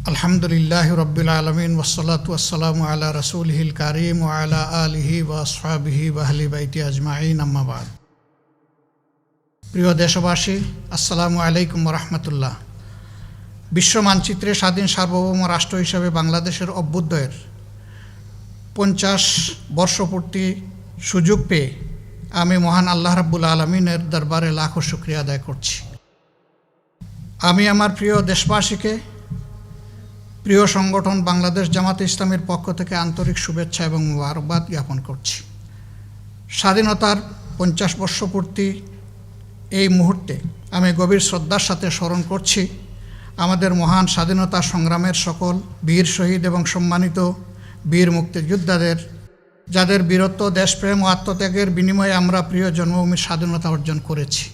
আলহামদুলিল্লাহি রাব্বিল আলামিন ওয়াসসালাতু ওয়াসসালামু আলা রাসূলিহিল কারীম ওয়া আলা আলিহি ওয়া আসহাবিহি ওয়া আহলি বাইতি আজমাইন, আম্মা বাদ। প্রিয় দেশবাসী, আসসালামু আলাইকুম ওয়া রাহমাতুল্লাহ। বিশ্ব মানচিত্রে স্বাধীন সার্বভৌম রাষ্ট্র হিসেবে বাংলাদেশের অভ্যুদয়ের 50 বর্ষপূর্তি সুযোগ পেয়ে আমি মহান আল্লাহ রাব্বুল আলামিনের দরবারে লাখো শুকরিয়া আদায় করছি। আমি আমার প্রিয় দেশবাসীকে প্রিয় সংগঠন বাংলাদেশ জামাতে ইসলামীর পক্ষ থেকে আন্তরিক শুভেচ্ছা এবং মোবারকবাদ জ্ঞাপন করছি। স্বাধীনতার 50 বর্ষপূর্তি এই মুহূর্তে আমি গভীর শ্রদ্ধার সাথে স্মরণ করছি আমাদের মহান স্বাধীনতা সংগ্রামের সকল বীর শহীদ এবং সম্মানিত বীর মুক্তিযোদ্ধাদের, যাদের বীরত্ব, দেশপ্রেম ও আত্মত্যাগের বিনিময়ে আমরা প্রিয় জন্মভূমির স্বাধীনতা অর্জন করেছি।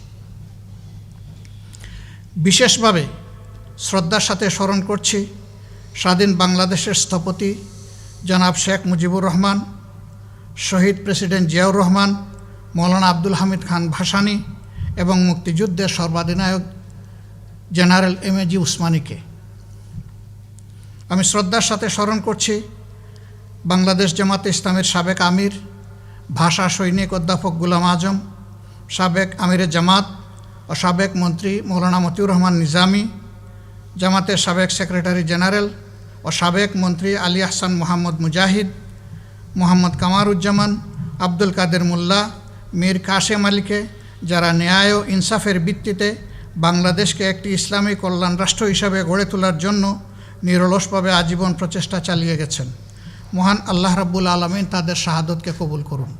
বিশেষভাবে শ্রদ্ধার সাথে স্মরণ করছি স্বাধীন বাংলাদেশের স্থপতি জনাব শেখ মুজিবুর রহমান, শহীদ প্রেসিডেন্ট জিয়াউর রহমান, মৌলানা আব্দুল হামিদ খান ভাসানী এবং মুক্তিযুদ্ধের সর্বাধিনায়ক জেনারেল এমএজি উসমানীকে। আমি শ্রদ্ধার সাথে স্মরণ করছি বাংলাদেশ জামাতে ইসলামের সাবেক আমির, ভাষা সৈনিক অধ্যাপক গুলাম আজম, সাবেক আমিরে জামাত ও সাবেক মন্ত্রী মৌলানা মতিউর রহমান নিজামী, জামাতের সাবেক সেক্রেটারি জেনারেল ও সাবেক মন্ত্রী আলী আহসান মোহাম্মদ মুজাহিদ, মোহাম্মদ কামারুজ্জামান, আব্দুল কাদের মোল্লা, মীর কাশেম আলীকে, যারা ন্যায় ও ইনসাফের ভিত্তিতে বাংলাদেশকে একটি ইসলামী কল্যাণ রাষ্ট্র হিসাবে গড়ে তোলার জন্য নিরলসভাবে আজীবন প্রচেষ্টা চালিয়ে গেছেন। মহান আল্লাহ রাব্বুল আলামিন তাদের শাহাদতকে কবুল করুন।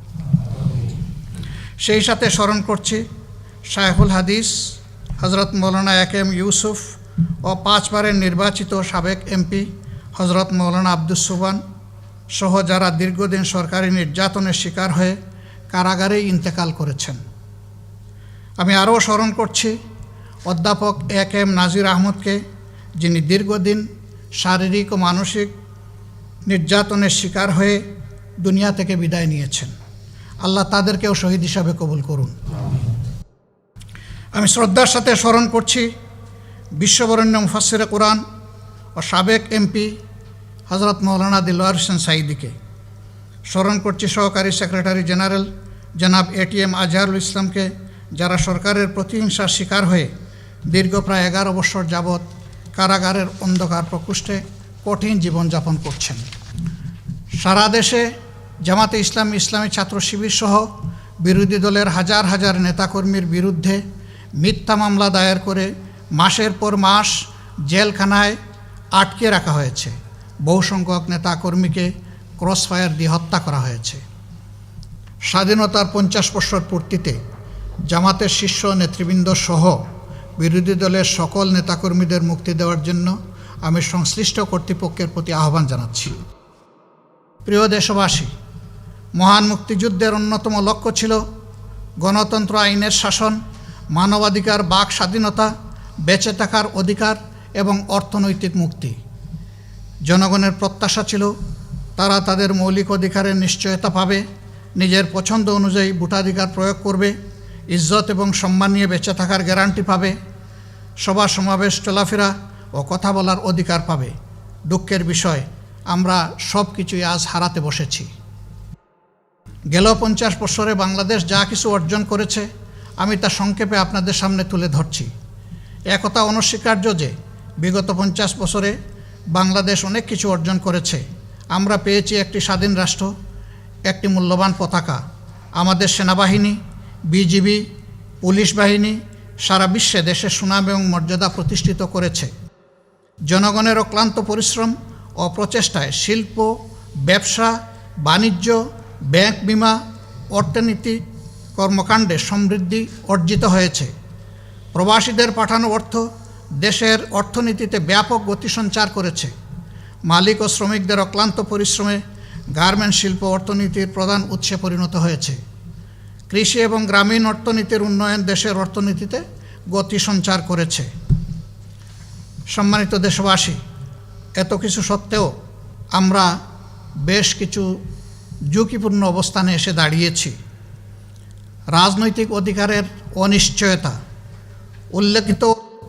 সেই সাথে স্মরণ করছি শায়খুল হাদিস হজরত মৌলানা একেএম ইউসুফ ও 5 বারের নির্বাচিত সাবেক এমপি হজরত মৌলানা আব্দুস সুবহান সহ যারা দীর্ঘদিন সরকারি নির্যাতনের শিকার হয়ে কারাগারেই ইন্তেকাল করেছেন। আমি আরও স্মরণ করছি অধ্যাপক একেএম নাজির আহমদকে, যিনি দীর্ঘদিন শারীরিক ও মানসিক নির্যাতনের শিকার হয়ে দুনিয়া থেকে বিদায় নিয়েছেন। আল্লাহ তাদেরকেও শহীদ হিসাবে কবুল করুন। আমি শ্রদ্ধার সাথে স্মরণ করছি বিশ্ববরেণ্য মুফাসসিরে কুরআন ও সাবেক এমপি হজরত মৌলানা দিলওয়ার হোসেন সাঈদীকে। স্মরণ করছি সহকারী সেক্রেটারি জেনারেল জনাব এটিএম আজহারুল ইসলামকে, যারা সরকারের প্রতিহিংসার শিকার হয়ে দীর্ঘ প্রায় 11 বছর যাবৎ কারাগারের অন্ধকার প্রকোষ্ঠে কঠিন জীবনযাপন করছেন। সারা দেশে জামাতে ইসলামী ছাত্র শিবির সহ বিরোধী দলের হাজার হাজার নেতাকর্মীর বিরুদ্ধে মিথ্যা মামলা দায়ের করে মাসের পর মাস জেলখানায় আটকে রাখা হয়েছে। বহু সংখ্যক নেতাকর্মীকে ক্রসফায়ার দিয়ে হত্যা করা হয়েছে। স্বাধীনতার 50 বছর পূর্তিতে জামাতের শীর্ষ নেতৃবৃন্দ সহ বিরোধী দলের সকল নেতাকর্মীদের মুক্তি দেওয়ার জন্য আমি সংশ্লিষ্ট কর্তৃপক্ষের প্রতি আহ্বান জানাচ্ছি। প্রিয় দেশবাসী, মহান মুক্তিযুদ্ধের অন্যতম লক্ষ্য ছিল গণতন্ত্র, আইনের শাসন, মানবাধিকার, বাক স্বাধীনতা, বেঁচে থাকার অধিকার এবং অর্থনৈতিক মুক্তি। জনগণের প্রত্যাশা ছিল তারা তাদের মৌলিক অধিকারের নিশ্চয়তা পাবে, নিজের পছন্দ অনুযায়ী ভোটাধিকার প্রয়োগ করবে, ইজ্জত এবং সম্মান নিয়ে বেঁচে থাকার গ্যারান্টি পাবে, সভা সমাবেশ, চলাফেরা ও কথা বলার অধিকার পাবে। দুঃখের বিষয়, আমরা সব কিছুই আজ হারাতে বসেছি। গেল 50 বছরে বাংলাদেশ যা কিছু অর্জন করেছে আমি তা সংক্ষেপে আপনাদের সামনে তুলে ধরছি। একথা অনস্বীকার্য যে বিগত 50 বছরে বাংলাদেশ অনেক কিছু অর্জন করেছে। আমরা পেয়েছি একটি স্বাধীন রাষ্ট্র, একটি মূল্যবান পতাকা। আমাদের সেনাবাহিনী, বিজিবি, পুলিশ বাহিনী সারা বিশ্বে দেশের সুনাম এবং মর্যাদা প্রতিষ্ঠিত করেছে। জনগণের অক্লান্ত পরিশ্রম ও প্রচেষ্টায় শিল্প, ব্যবসা, বাণিজ্য, ব্যাংক, বিমা, অর্থনীতি কর্মকাণ্ডে সমৃদ্ধি অর্জিত হয়েছে। প্রবাসীদের পাঠানো অর্থ দেশের অর্থনীতিতে ব্যাপক গতি সঞ্চার করেছে। মালিক ও শ্রমিকদের অক্লান্ত পরিশ্রমে গার্মেন্টস শিল্প অর্থনীতির প্রধান উৎসে পরিণত হয়েছে। কৃষি এবং গ্রামীণ অর্থনীতির উন্নয়ন দেশের অর্থনীতিতে গতি সঞ্চার করেছে। সম্মানিত দেশবাসী, এত কিছু সত্ত্বেও আমরা বেশ কিছু ঝুঁকিপূর্ণ অবস্থানে এসে দাঁড়িয়েছি। রাজনৈতিক অধিকারের অনিশ্চয়তা, উল্লেখিত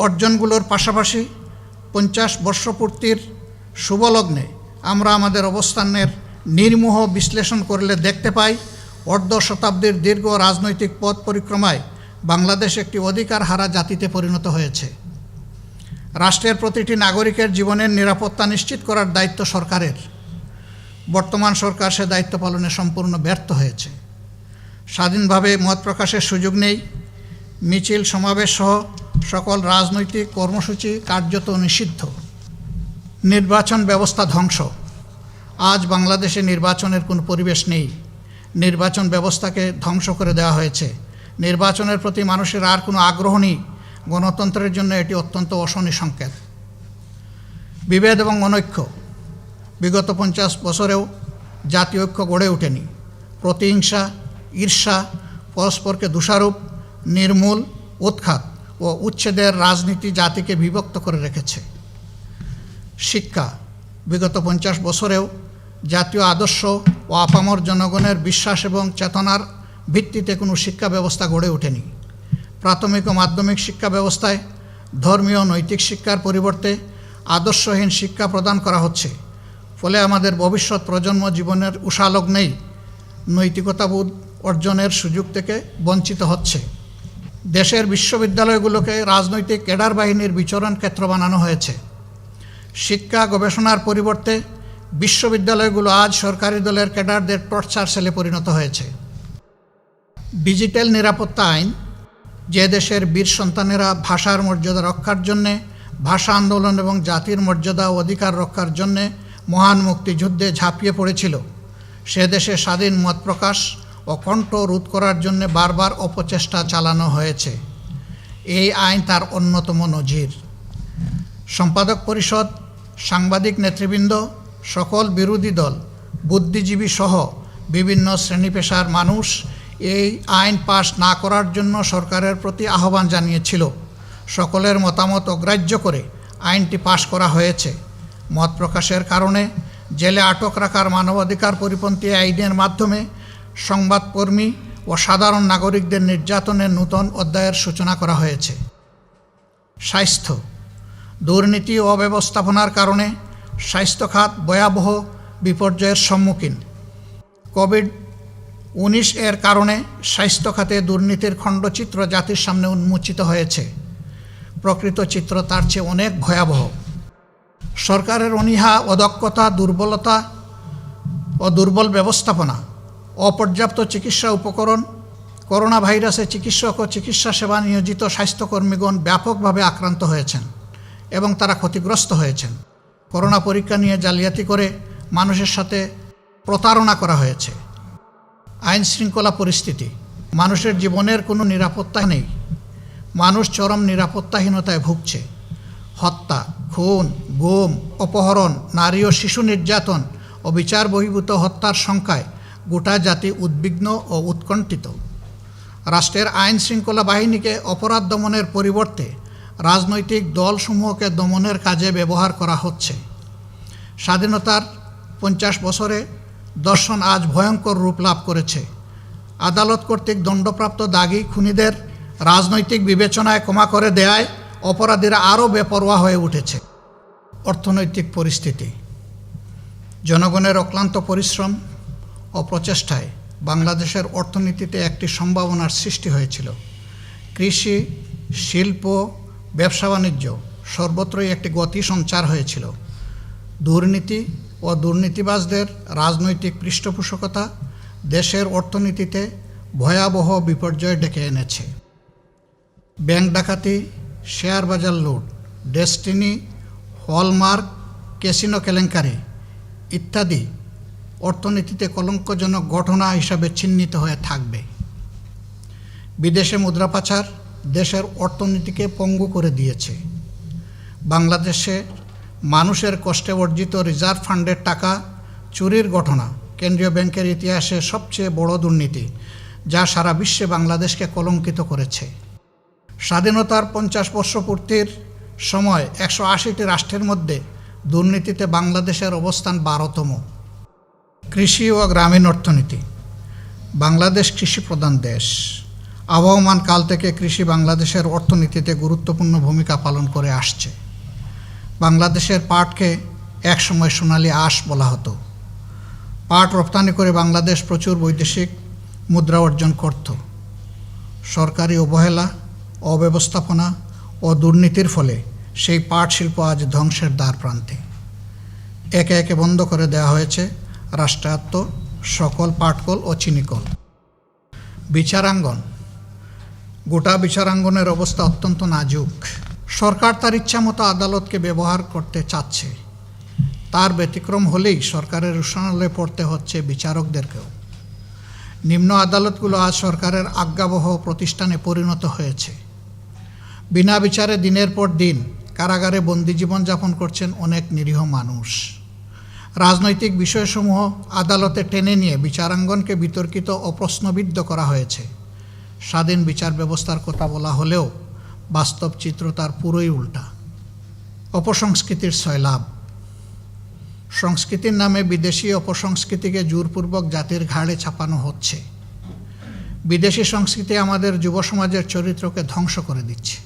অর্জনগুলোর পাশাপাশি 50 বর্ষপূর্তির শুভলগ্নে আমরা আমাদের অবস্থানের নির্মোহ বিশ্লেষণ করলে দেখতে পাই অর্ধ শতাব্দীর দীর্ঘ রাজনৈতিক পথ পরিক্রমায় বাংলাদেশ একটি অধিকার হারা জাতিতে পরিণত হয়েছে। রাষ্ট্রের প্রতিটি নাগরিকের জীবনের নিরাপত্তা নিশ্চিত করার দায়িত্ব সরকারের। বর্তমান সরকার সে দায়িত্ব পালনে সম্পূর্ণ ব্যর্থ হয়েছে। স্বাধীনভাবে মত প্রকাশের সুযোগ নেই। মিছিল সমাবেশ সহ সকল রাজনৈতিক কর্মসূচি কার্যত নিষিদ্ধ। নির্বাচন ব্যবস্থা ধ্বংস। আজ বাংলাদেশে নির্বাচনের কোনো পরিবেশ নেই। নির্বাচন ব্যবস্থাকে ধ্বংস করে দেওয়া হয়েছে। নির্বাচনের প্রতি মানুষের আর কোনো আগ্রহ নেই। গণতন্ত্রের জন্য এটি অত্যন্ত অশনি সংকেত। বিভেদ এবং অনৈক্য। বিগত 50 বছরেও জাতীয় ঐক্য গড়ে ওঠেনি। প্রতিহিংসা, ঈর্ষা, পরস্পরকে দোষারোপ, নির্মূল, উৎখাত ও উচ্ছেদের রাজনীতি জাতিকে বিভক্ত করে রেখেছে। শিক্ষা। বিগত 50 বছরেও জাতীয় আদর্শ ও আপামর জনগণের বিশ্বাস এবং চেতনার ভিত্তিতে কোনো শিক্ষা ব্যবস্থা গড়ে ওঠেনি। প্রাথমিক ও মাধ্যমিক শিক্ষা ব্যবস্থায় ধর্মীয় নৈতিক শিক্ষার পরিবর্তে আদর্শহীন শিক্ষা প্রদান করা হচ্ছে। ফলে আমাদের ভবিষ্যৎ প্রজন্ম জীবনের উষালগ্নেই নৈতিকতাবোধ অর্জনের সুযোগ থেকে বঞ্চিত হচ্ছে। দেশের বিশ্ববিদ্যালয়গুলোকে রাজনৈতিক ক্যাডার বাহিনীর বিচরণ ক্ষেত্র বানানো হয়েছে। শিক্ষা গবেষণার পরিবর্তে বিশ্ববিদ্যালয়গুলো আজ সরকারি দলের ক্যাডারদের টর্চার সেলে পরিণত হয়েছে। ডিজিটাল নিরাপত্তা আইন, যে দেশের বীর সন্তানেরা ভাষার মর্যাদা রক্ষার জন্যে, ভাষা আন্দোলন এবং জাতির মর্যাদা ও অধিকার রক্ষার জন্যে মহান মুক্তিযুদ্ধে ঝাঁপিয়ে পড়েছিল, সে দেশে স্বাধীন মত প্রকাশ ও কণ্ঠ রোধ করার জন্য বারবার অপচেষ্টা চালানো হয়েছে। এই আইন তার অন্যতম নজির। সম্পাদক পরিষদ, সাংবাদিক নেতৃবৃন্দ, সকল বিরোধী দল, বুদ্ধিজীবী সহ বিভিন্ন শ্রেণী পেশার মানুষ এই আইন পাশ না করার জন্য সরকারের প্রতি আহ্বান জানিয়েছিল। সকলের মতামত অগ্রাহ্য করে আইনটি পাশ করা হয়েছে। মত প্রকাশের কারণে জেলে আটক রাখার মানবাধিকার পরিপন্থী আইনের মাধ্যমে সংবাদকর্মী ও সাধারণ নাগরিকদের নির্যাতনের নূতন অধ্যায়ের সূচনা করা হয়েছে। স্বাস্থ্য। দুর্নীতি ও অব্যবস্থাপনার কারণে স্বাস্থ্য খাত ভয়াবহ বিপর্যয়ের সম্মুখীন। কোভিড-19 এর কারণে স্বাস্থ্য খাতে দুর্নীতির খণ্ডচিত্র জাতির সামনে উন্মোচিত হয়েছে। প্রকৃত চিত্র তার চেয়ে অনেক ভয়াবহ। সরকারের অনীহা, অদক্ষতা, দুর্বলতা ও দুর্বল ব্যবস্থাপনা, অপর্যাপ্ত চিকিৎসা উপকরণ, করোনা ভাইরাসে চিকিৎসক ও চিকিৎসা সেবা নিয়োজিত স্বাস্থ্যকর্মীগণ ব্যাপকভাবে আক্রান্ত হয়েছেন এবং তারা ক্ষতিগ্রস্ত হয়েছেন। করোনা পরীক্ষা নিয়ে জালিয়াতি করে মানুষের সাথে প্রতারণা করা হয়েছে। আইন শৃঙ্খলা পরিস্থিতি। মানুষের জীবনের কোনো নিরাপত্তা নেই। মানুষ চরম নিরাপত্তাহীনতায় ভুগছে। হত্যা, খুন, গুম, অপহরণ, নারী ও শিশু নির্যাতন ও বিচার বহির্ভূত হত্যার সংখ্যায় গোটা জাতি উদ্বিগ্ন ও উৎকণ্ঠিত। রাষ্ট্রের আইন শৃঙ্খলা বাহিনীকে অপরাধ দমনের পরিবর্তে রাজনৈতিক দলসমূহকে দমনের কাজে ব্যবহার করা হচ্ছে। স্বাধীনতার 50 বছরে দর্শন আজ ভয়ঙ্কর রূপ লাভ করেছে। আদালত কর্তৃক দণ্ডপ্রাপ্ত দাগী খুনিদের রাজনৈতিক বিবেচনায় ক্ষমা করে দেয়ায় অপরাধীরা আরও বেপরোয়া হয়ে উঠেছে। অর্থনৈতিক পরিস্থিতি। জনগণের অক্লান্ত পরিশ্রম ও প্রচেষ্টায় বাংলাদেশের অর্থনীতিতে একটি সম্ভাবনার সৃষ্টি হয়েছিল। কৃষি, শিল্প, ব্যবসা বাণিজ্য সর্বত্রই একটি গতি সঞ্চার হয়েছিল। দুর্নীতি ও দুর্নীতিবাজদের রাজনৈতিক পৃষ্ঠপোষকতা দেশের অর্থনীতিতে ভয়াবহ বিপর্যয় ডেকে এনেছে। ব্যাংক ডাকাতি, শেয়ার বাজার লুট, ডেস্টিনি, হলমার্ক, ক্যাসিনো কেলেঙ্কারি ইত্যাদি অর্থনীতিতে কলঙ্কজনক ঘটনা হিসাবে চিহ্নিত হয়ে থাকবে। বিদেশে মুদ্রা পাচার দেশের অর্থনীতিকে পঙ্গু করে দিয়েছে। বাংলাদেশে মানুষের কষ্টে অর্জিত রিজার্ভ ফান্ডের টাকা চুরির ঘটনা কেন্দ্রীয় ব্যাংকের ইতিহাসে সবচেয়ে বড় দুর্নীতি, যা সারা বিশ্বে বাংলাদেশকে কলঙ্কিত করেছে। স্বাধীনতার 50 বর্ষপূর্তির সময় 180টি রাষ্ট্রের মধ্যে দুর্নীতিতে বাংলাদেশের অবস্থান 12তম। কৃষি ও গ্রামীণ অর্থনীতি। বাংলাদেশ কৃষিপ্রধান দেশ। আবহমান কাল থেকে কৃষি বাংলাদেশের অর্থনীতিতে গুরুত্বপূর্ণ ভূমিকা পালন করে আসছে। বাংলাদেশের পাটকে একসময় সোনালী আঁশ বলা হতো। পাট রপ্তানি করে বাংলাদেশ প্রচুর বৈদেশিক মুদ্রা অর্জন করত। সরকারি অবহেলা, অব্যবস্থাপনা ও দুর্নীতির ফলে সেই পাট শিল্প আজ ধ্বংসের দ্বার প্রান্তে। একে একে বন্ধ করে দেওয়া হয়েছে রাষ্ট্রায়ত্ত সকল পাটকল ও চিনিকল। বিচারাঙ্গন, গোটা বিচারাঙ্গনের অবস্থা অত্যন্ত নাজুক। সরকার তার ইচ্ছামতো আদালতকে ব্যবহার করতে চাচ্ছে। তার ব্যতিক্রম হলেই সরকারের রোষানলে পড়তে হচ্ছে বিচারকদেরকেও। নিম্ন আদালতগুলো আজ সরকারের আজ্ঞাবহ প্রতিষ্ঠানে পরিণত হয়েছে। বিনা বিচারে দিনের পর দিন কারাগারে বন্দি জীবনযাপন করছেন অনেক নিরীহ মানুষ। রাজনৈতিক বিষয়সমূহ আদালতে টেনে নিয়ে বিচারাঙ্গনকে বিতর্কিত ও প্রশ্নবিদ্ধ করা হয়েছে। স্বাধীন বিচার ব্যবস্থার কথা বলা হলেও বাস্তব চিত্র তার পুরোই উল্টা। অপসংস্কৃতির সয়লাভ। সংস্কৃতির নামে বিদেশি অপসংস্কৃতিকে জোরপূর্বক জাতির ঘাড়ে চাপানো হচ্ছে। বিদেশি সংস্কৃতি আমাদের যুব সমাজের চরিত্রকে ধ্বংস করে দিচ্ছে।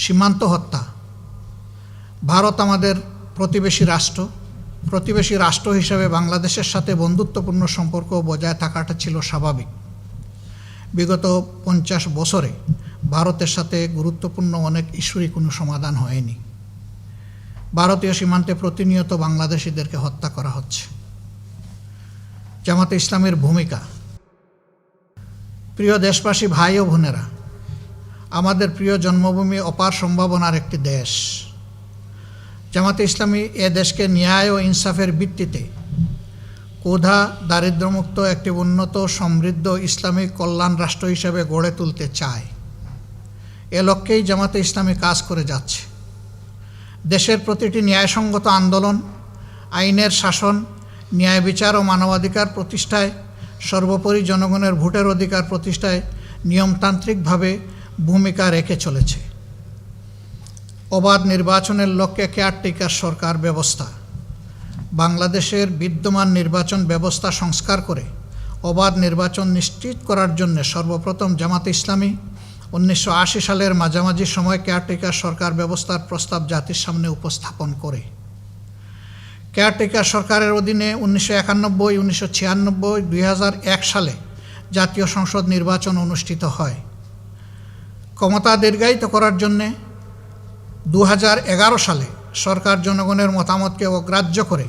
সীমান্ত হত্যা। ভারত আমাদের প্রতিবেশী রাষ্ট্র হিসেবে বাংলাদেশের সাথে বন্ধুত্বপূর্ণ সম্পর্ক বজায় থাকাটা ছিল স্বাভাবিক। বিগত 50 বছরে ভারতের সাথে গুরুত্বপূর্ণ অনেক ইস্যুরই কোনো সমাধান হয়নি। ভারতীয় সীমান্তে প্রতিনিয়ত বাংলাদেশিদেরকে হত্যা করা হচ্ছে। জামাতে ইসলামের ভূমিকা। প্রিয় দেশবাসী, ভাই ও বোনেরা, আমাদের প্রিয় জন্মভূমি অপার সম্ভাবনার একটি দেশ। জামাতে ইসলামী এ দেশকে ন্যায় ও ইনসাফের ভিত্তিতে ক্ষুধা দারিদ্র্যমুক্ত একটি উন্নত সমৃদ্ধ ইসলামিক কল্যাণ রাষ্ট্র হিসেবে গড়ে তুলতে চায়। এ লক্ষ্যেই জামাতে ইসলামী কাজ করে যাচ্ছে। দেশের প্রতিটি ন্যায়সঙ্গত আন্দোলন, আইনের শাসন, ন্যায় বিচার ও মানবাধিকার প্রতিষ্ঠায়, সর্বোপরি জনগণের ভোটের অধিকার প্রতিষ্ঠায় নিয়মতান্ত্রিকভাবে ভূমিকা রেখে চলেছে। অবাধ নির্বাচনের লক্ষ্যে কেয়ারটেকার সরকার ব্যবস্থা। বাংলাদেশের বিদ্যমান নির্বাচন ব্যবস্থা সংস্কার করে অবাধ নির্বাচন নিশ্চিত করার জন্য সর্বপ্রথম জামাতে ইসলামী 1980 সালের মাঝামাঝি সময় কেয়ারটেকার সরকার ব্যবস্থার প্রস্তাব জাতির সামনে উপস্থাপন করে। কেয়ারটেকার সরকারের অধীনে 1991, 1996, 2001 সালে জাতীয় সংসদ নির্বাচন অনুষ্ঠিত হয়। ক্ষমতা দীর্ঘায়িত করার জন্যে 2011 সালে সরকার জনগণের মতামতকে অগ্রাহ্য করে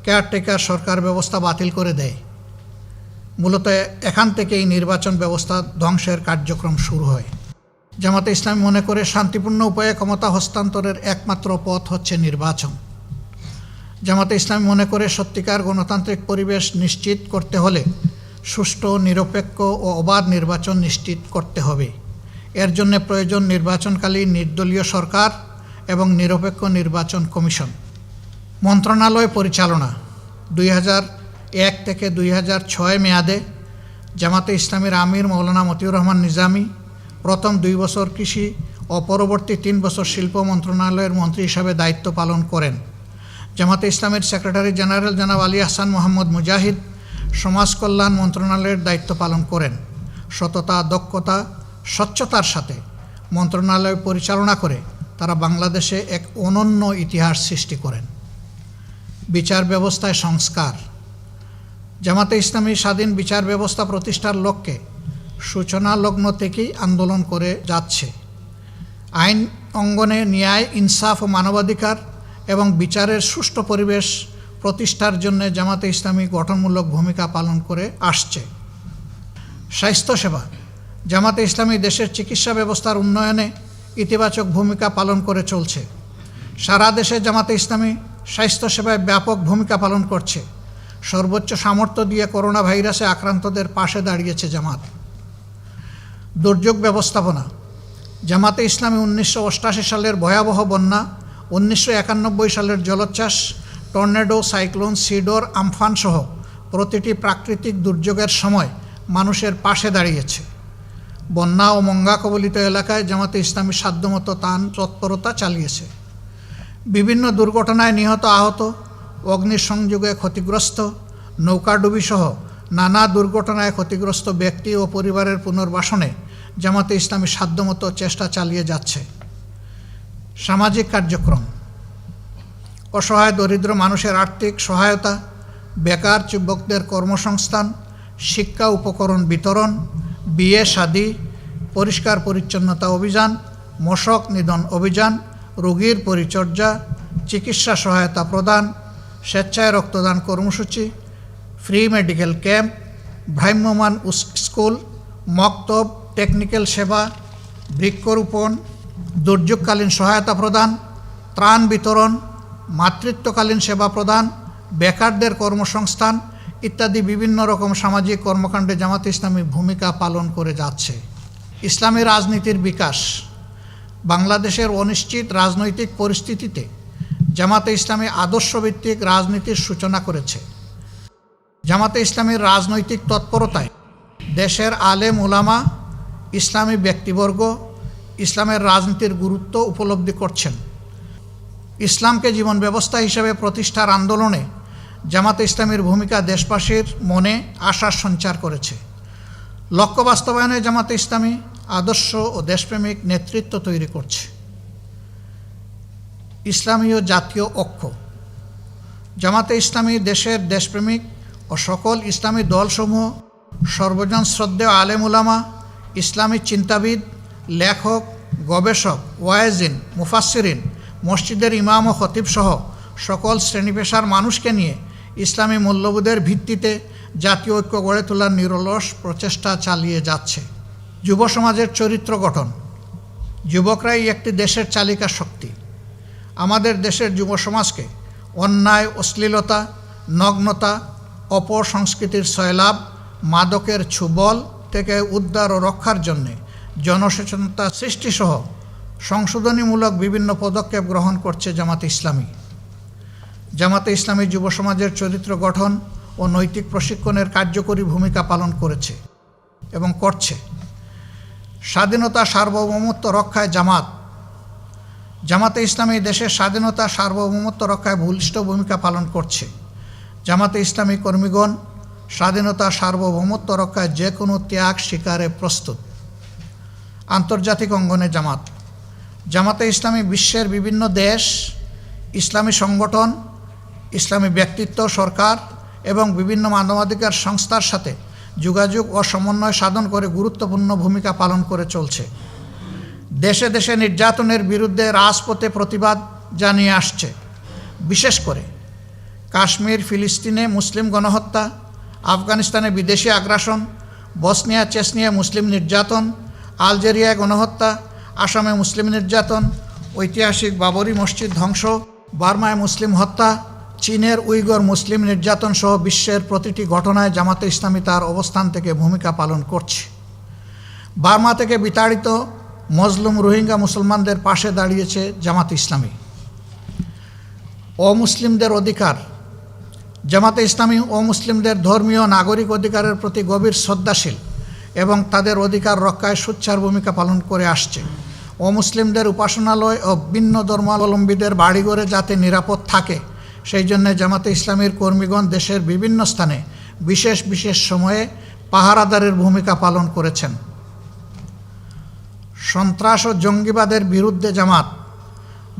কেয়ারটেকার সরকার ব্যবস্থা বাতিল করে দেয়। মূলত এখান থেকেই নির্বাচন ব্যবস্থা ধ্বংসের কার্যক্রম শুরু হয়। জামাতে ইসলামী মনে করে শান্তিপূর্ণ উপায়ে ক্ষমতা হস্তান্তরের একমাত্র পথ হচ্ছে নির্বাচন। জামাতে ইসলামী মনে করে সত্যিকার গণতান্ত্রিক পরিবেশ নিশ্চিত করতে হলে সুষ্ঠু, নিরপেক্ষ ও অবাধ নির্বাচন নিশ্চিত করতে হবে। এর জন্য প্রয়োজন নির্বাচনকালীন নির্দলীয় সরকার এবং নিরপেক্ষ নির্বাচন কমিশন। মন্ত্রণালয় পরিচালনা। 2001 থেকে 2006 মেয়াদে জামাতে ইসলামীর আমির মৌলানা মতিউর রহমান নিজামী প্রথম 2 বছর কৃষি ও পরবর্তী 3 বছর শিল্প মন্ত্রণালয়ের মন্ত্রী হিসাবে দায়িত্ব পালন করেন। জামাতে ইসলামীর সেক্রেটারি জেনারেল জনাব আলী আহসান মোহাম্মদ মুজাহিদ সমাজ কল্যাণ মন্ত্রণালয়ের দায়িত্ব পালন করেন। সততা, দক্ষতা, স্বচ্ছতার সাথে মন্ত্রণালয় পরিচালনা করে তারা বাংলাদেশে এক অনন্য ইতিহাস সৃষ্টি করেন। বিচার ব্যবস্থায় সংস্কার। জামাতে ইসলামী স্বাধীন বিচার ব্যবস্থা প্রতিষ্ঠার লক্ষ্যে সূচনা লগ্ন থেকেই আন্দোলন করে যাচ্ছে। আইন অঙ্গনে ন্যায়, ইনসাফ ও মানবাধিকার এবং বিচারের সুষ্ঠু পরিবেশ প্রতিষ্ঠার জন্য জামাতে ইসলামী গঠনমূলক ভূমিকা পালন করে আসছে। স্বাস্থ্যসেবা। জামাতে ইসলামী দেশের চিকিৎসা ব্যবস্থার উন্নয়নে ইতিবাচক ভূমিকা পালন করে চলছে। সারা দেশে জামাতে ইসলামী স্বাস্থ্যসেবায় ব্যাপক ভূমিকা পালন করছে। সর্বোচ্চ সামর্থ্য দিয়ে করোনা ভাইরাসে আক্রান্তদের পাশে দাঁড়িয়েছে জামাত। দুর্যোগ ব্যবস্থাপনা। জামাতে ইসলামী 1988 সালের ভয়াবহ বন্যা, 1991 সালের জলোচ্ছ্বাস, টর্নেডো, সাইক্লোন, সিডর, আমফান সহ প্রতিটি প্রাকৃতিক দুর্যোগের সময় মানুষের পাশে দাঁড়িয়েছে। বন্যা ও মঙ্গা কবলিত এলাকায় জামাতে ইসলামী সাধ্যমতো তান তৎপরতা চালিয়েছে। বিভিন্ন দুর্ঘটনায় নিহত, আহত, অগ্নিসংযোগে ক্ষতিগ্রস্ত, নৌকাডুবি সহ নানা দুর্ঘটনায় ক্ষতিগ্রস্ত ব্যক্তি ও পরিবারের পুনর্বাসনে জামাতে ইসলামী সাধ্যমতো চেষ্টা চালিয়ে যাচ্ছে। সামাজিক কার্যক্রম, অসহায় দরিদ্র মানুষের আর্থিক সহায়তা, বেকার যুবকদের কর্মসংস্থান, শিক্ষা উপকরণ বিতরণ, বিয়ে শাদী, পরিষ্কার পরিচ্ছন্নতা অভিযান, মশক নিধন অভিযান, রোগীর পরিচর্যা, চিকিৎসা সহায়তা প্রদান, স্বেচ্ছায় রক্তদান কর্মসূচি, ফ্রি মেডিকেল ক্যাম্প, ভ্রাম্যমাণ স্কুল, মক্তব, টেকনিক্যাল সেবা, বৃক্ষরোপণ, দুর্যোগকালীন সহায়তা প্রদান, ত্রাণ বিতরণ, মাতৃত্বকালীন সেবা প্রদান, বেকারদের কর্মসংস্থান ইত্যাদি বিভিন্ন রকম সামাজিক কর্মকাণ্ডে জামাতে ইসলামী ভূমিকা পালন করে যাচ্ছে। ইসলামী রাজনীতির বিকাশ। বাংলাদেশের অনিশ্চিত রাজনৈতিক পরিস্থিতিতে জামাতে ইসলামী আদর্শভিত্তিক রাজনীতির সূচনা করেছে। জামাতে ইসলামীর রাজনৈতিক তৎপরতায় দেশের আলেম ওলামা, ইসলামী ব্যক্তিবর্গ ইসলামের রাজনীতির গুরুত্ব উপলব্ধি করছেন। ইসলামকে জীবন ব্যবস্থা হিসেবে প্রতিষ্ঠার আন্দোলনে জামাতে ইসলামীর ভূমিকা দেশবাসীর মনে আশার সঞ্চার করেছে। লক্ষ্য বাস্তবায়নে জামাতে ইসলামী আদর্শ ও দেশপ্রেমিক নেতৃত্ব তৈরি করছে। ইসলামী ও জাতীয় ঐক্য। জামাতে ইসলামী দেশের দেশপ্রেমিক ও সকল ইসলামী দলসমূহ, সর্বজন শ্রদ্ধেয় আলেম উলামা, ইসলামী চিন্তাবিদ, লেখক, গবেষক, ওয়ায়েজিন, মুফাসসিরিন, মসজিদের ইমাম ও খতিবসহ সকল শ্রেণী পেশার মানুষকে নিয়ে ইসলামী মূল্যবোধের ভিত্তিতে জাতীয় ঐক্য গড়ে তোলার নিরলস প্রচেষ্টা চালিয়ে যাচ্ছে। যুব সমাজের চরিত্র গঠন। যুবকরাই একটি দেশের চালিকা শক্তি। আমাদের দেশের যুব সমাজকে অন্যায়, অশ্লীলতা, নগ্নতা, অপসংস্কৃতির সয়লাব, মাদকের ছুবল থেকে উদ্ধার ও রক্ষার জন্যে জনসচেতনতা সৃষ্টিসহ সংশোধনীমূলক বিভিন্ন পদক্ষেপ গ্রহণ করছে জামাতে ইসলামী। জামাতে ইসলামী যুব সমাজের চরিত্র গঠন ও নৈতিক প্রশিক্ষণের কার্যকরী ভূমিকা পালন করেছে এবং করছে। স্বাধীনতা সার্বভৌমত্ব রক্ষায় জামাতে ইসলামী দেশের স্বাধীনতা সার্বভৌমত্ব রক্ষায় বলিষ্ঠ ভূমিকা পালন করছে। জামাতে ইসলামী কর্মীগণ স্বাধীনতা সার্বভৌমত্ব রক্ষায় যে কোনো ত্যাগ স্বীকারে প্রস্তুত। আন্তর্জাতিক অঙ্গনে জামাতে ইসলামী বিশ্বের বিভিন্ন দেশ, ইসলামী সংগঠন, ইসলামী ব্যক্তিত্ব, সরকার এবং বিভিন্ন মানবাধিকার সংস্থার সাথে যোগাযোগ ও সমন্বয় সাধন করে গুরুত্বপূর্ণ ভূমিকা পালন করে চলছে। দেশে দেশে নির্যাতনের বিরুদ্ধে রাজপথে প্রতিবাদ জানিয়ে আসছে। বিশেষ করে কাশ্মীর, ফিলিস্তিনে মুসলিম গণহত্যা, আফগানিস্তানে বিদেশি আগ্রাসন, বসনিয়া চেচনিয়া মুসলিম নির্যাতন, আলজেরিয়ায় গণহত্যা, আসামে মুসলিম নির্যাতন, ঐতিহাসিক বাবরি মসজিদ ধ্বংস, বার্মায় মুসলিম হত্যা, চীনের উইগর মুসলিম নির্যাতন সহ বিশ্বের প্রতিটি ঘটনায় জামাতে ইসলামী তার অবস্থান থেকে ভূমিকা পালন করছে। বার্মা থেকে বিতাড়িত মজলুম রোহিঙ্গা মুসলমানদের পাশে দাঁড়িয়েছে জামাতে ইসলামী। অমুসলিমদের অধিকার। জামাতে ইসলামী অমুসলিমদের ধর্মীয় নাগরিক অধিকারের প্রতি গভীর শ্রদ্ধাশীল এবং তাদের অধিকার রক্ষায় সোচ্চার ভূমিকা পালন করে আসছে। অমুসলিমদের উপাসনালয় ও ভিন্ন ধর্মাবলম্বীদের বাড়িঘরে যাতে নিরাপদ থাকে সেই জন্য জামাতে ইসলামীর কর্মীগণ দেশের বিভিন্ন স্থানে বিশেষ বিশেষ সময়ে পাহারাদারের ভূমিকা পালন করেছেন। সন্ত্রাস ও জঙ্গিবাদের বিরুদ্ধে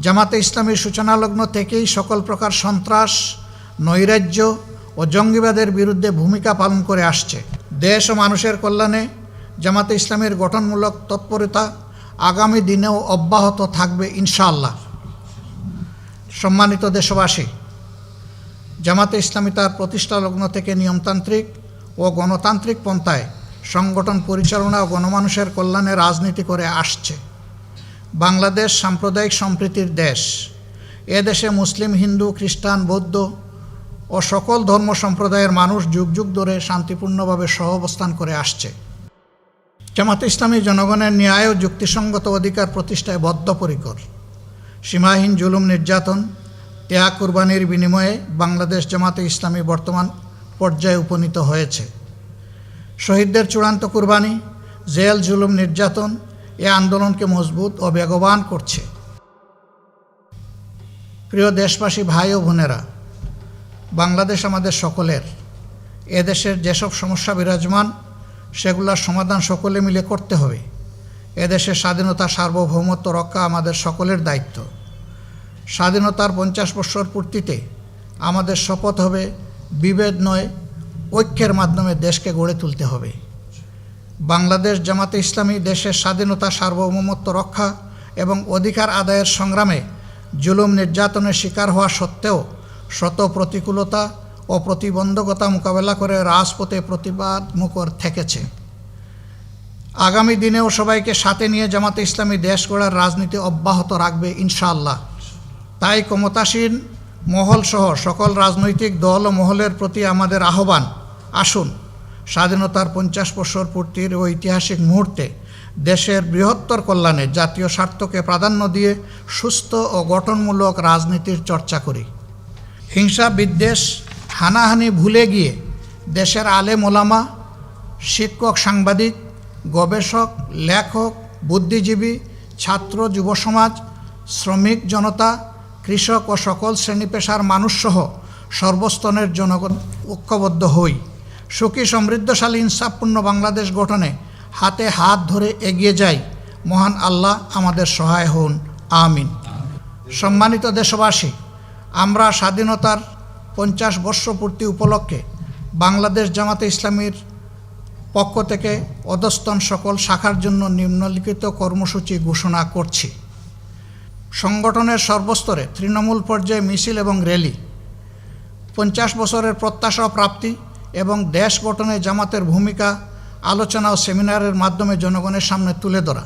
জামাতে ইসলামীর সূচনালগ্ন থেকেই সকল প্রকার সন্ত্রাস, নৈরাজ্য ও জঙ্গিবাদের বিরুদ্ধে ভূমিকা পালন করে আসছে। দেশ ও মানুষের কল্যাণে জামাতে ইসলামীর গঠনমূলক তৎপরতা আগামী দিনেও অব্যাহত থাকবে ইনশাআল্লাহ। সম্মানিত দেশবাসী, জামাতে ইসলামী তার প্রতিষ্ঠালগ্ন থেকে নিয়মতান্ত্রিক ও গণতান্ত্রিক পন্থায় সংগঠন পরিচালনা ও গণমানুষের কল্যাণে রাজনীতি করে আসছে। বাংলাদেশ সাম্প্রদায়িক সম্প্রীতির দেশ। এ দেশে মুসলিম, হিন্দু, খ্রিস্টান, বৌদ্ধ ও সকল ধর্ম সম্প্রদায়ের মানুষ যুগ যুগ ধরে শান্তিপূর্ণভাবে সহাবস্থান করে আসছে। জামাতে ইসলামী জনগণের ন্যায় ও যুক্তিসঙ্গত অধিকার প্রতিষ্ঠায় বদ্ধপরিকর। সীমাহীন জুলুম, নির্যাতন, ত্যাগ, কুরবানির বিনিময়ে বাংলাদেশ জামাতে ইসলামী বর্তমান পর্যায়ে উপনীত হয়েছে। শহীদদের চূড়ান্ত কুরবানি, জেল, জুলুম, নির্যাতন এ আন্দোলনকে মজবুত ও বেগবান করছে। প্রিয় দেশবাসী, ভাই ও বোনেরা, বাংলাদেশ আমাদের সকলের। এদেশের যেসব সমস্যা বিরাজমান সেগুলোর সমাধান সকলে মিলে করতে হবে। এদেশের স্বাধীনতা সার্বভৌমত্ব রক্ষা আমাদের সকলের দায়িত্ব। স্বাধীনতার 50 বৎসর পূর্তিতে আমাদের শপথ হবে বিভেদ নয়, ঐক্যের মাধ্যমে দেশকে গড়ে তুলতে হবে। বাংলাদেশ জামাতে ইসলামী দেশের স্বাধীনতা সার্বভৌমত্ব রক্ষা এবং অধিকার আদায়ের সংগ্রামে জুলুম নির্যাতনের শিকার হওয়া সত্ত্বেও শত প্রতিকূলতা ও প্রতিবন্ধকতা মোকাবেলা করে রাজপথে প্রতিবাদ মুখর থেকেছে। আগামী দিনেও সবাইকে সাথে নিয়ে জামাতে ইসলামী দেশ গড়ার রাজনীতি অব্যাহত রাখবে ইনশাআল্লাহ। তাই ক্ষমতাসীন মহলসহ সকল রাজনৈতিক দল ও মহলের প্রতি আমাদের আহ্বান, আসুন স্বাধীনতার 50 বৎসর পূর্তির ও ঐতিহাসিক মুহূর্তে দেশের বৃহত্তর কল্যাণে জাতীয় স্বার্থকে প্রাধান্য দিয়ে সুস্থ ও গঠনমূলক রাজনীতির চর্চা করি। হিংসা বিদ্বেষ হানাহানি ভুলে গিয়ে দেশের আলেম ওলামা, শিক্ষক, সাংবাদিক, গবেষক, লেখক, বুদ্ধিজীবী, ছাত্র, যুব সমাজ, শ্রমিক জনতা, কৃষক ও সকল শ্রেণী পেশার মানুষসহ সর্বস্তরের জনগণ ঐক্যবদ্ধ হই। সুখী সমৃদ্ধশালী ইনসাফপূর্ণ বাংলাদেশ গঠনে হাতে হাত ধরে এগিয়ে যাই। মহান আল্লাহ আমাদের সহায় হন, আমিন। সম্মানিত দেশবাসী, আমরা স্বাধীনতার 50 বর্ষ পূর্তি উপলক্ষে বাংলাদেশ জামাতে ইসলামীর পক্ষ থেকে অধস্তন সকল শাখার জন্য নিম্নলিখিত কর্মসূচি ঘোষণা করছি। সংগঠনের সর্বস্তরে তৃণমূল পর্যায়ে মিছিল এবং র্যালি, 50 বছরের প্রত্যাশা প্রাপ্তি এবং দেশ গঠনে জামাতের ভূমিকা আলোচনা ও সেমিনারের মাধ্যমে জনগণের সামনে তুলে ধরা,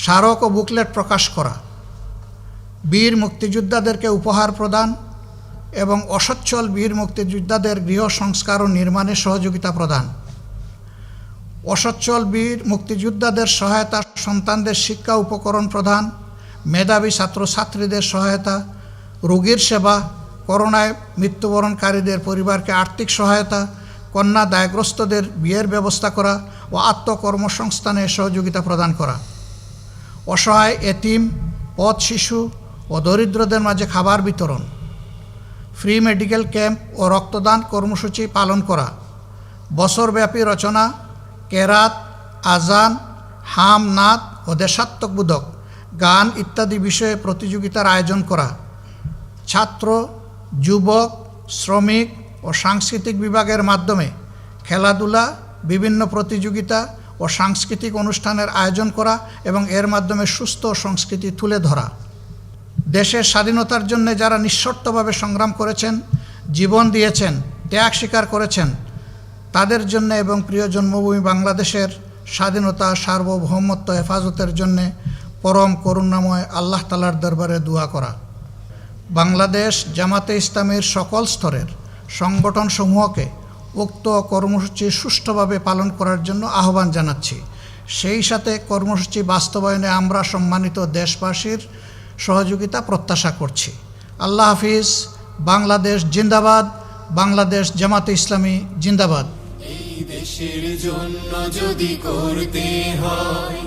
স্মারক ও বুকলেট প্রকাশ করা, বীর মুক্তিযোদ্ধাদেরকে উপহার প্রদান এবং অসচ্ছল বীর মুক্তিযোদ্ধাদের গৃহ সংস্কার ও নির্মাণে সহযোগিতা প্রদান, অসচ্ছল বীর মুক্তিযোদ্ধাদের সহায়তা, সন্তানদের শিক্ষা উপকরণ প্রদান, মেধাবী ছাত্রছাত্রীদের সহায়তা, রোগীর সেবা, করোনায় মৃত্যুবরণকারীদের পরিবারকে আর্থিক সহায়তা, কন্যা দায়গ্রস্তদের বিয়ের ব্যবস্থা করা ও আত্মকর্মসংস্থানে সহযোগিতা প্রদান করা, অসহায় এতিম, পথ শিশু ও দরিদ্রদের মাঝে খাবার বিতরণ, ফ্রি মেডিকেল ক্যাম্প ও রক্তদান কর্মসূচি পালন করা, বছরব্যাপী রচনা, কেরাত, আজান, হাম, নাত ও দেশাত্মবোধক গান ইত্যাদি বিষয়ে প্রতিযোগিতার আয়োজন করা, ছাত্র, যুবক, শ্রমিক ও সাংস্কৃতিক বিভাগের মাধ্যমে খেলাধুলা, বিভিন্ন প্রতিযোগিতা ও সাংস্কৃতিক অনুষ্ঠানের আয়োজন করা এবং এর মাধ্যমে সুস্থ সংস্কৃতি তুলে ধরা। দেশের স্বাধীনতার জন্য যারা নিঃশর্তভাবে সংগ্রাম করেছেন, জীবন দিয়েছেন, ত্যাগ স্বীকার করেছেন, তাদের জন্য এবং প্রিয় জন্মভূমি বাংলাদেশের স্বাধীনতা সার্বভৌমত্ব হেফাজতের জন্য পরম করুণাময় আল্লাহ তাআলার দরবারে দোয়া করা। বাংলাদেশ জামাতে ইসলামীর সকল স্তরের সংগঠনসমূহকে উক্ত কর্মসূচি সুষ্ঠুভাবে পালন করার জন্য আহ্বান জানাচ্ছি। সেই সাথে কর্মসূচি বাস্তবায়নে আমরা সম্মানিত দেশবাসীর সহযোগিতা প্রত্যাশা করছি। আল্লাহ হাফিজ। বাংলাদেশ জিন্দাবাদ। বাংলাদেশ জামাতে ইসলামী জিন্দাবাদ। এই দেশের জন্য যদি করতে হয়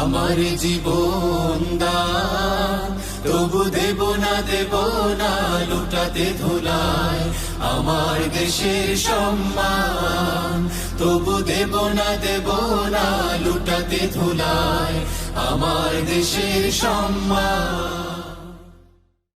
আমার জীবন দান, তবু দেব না লুটাতে ধুলায় আমার দেশের সম্মান, তবু দেব না লুটাতে ধুলায় আমার দেশের সম্মান।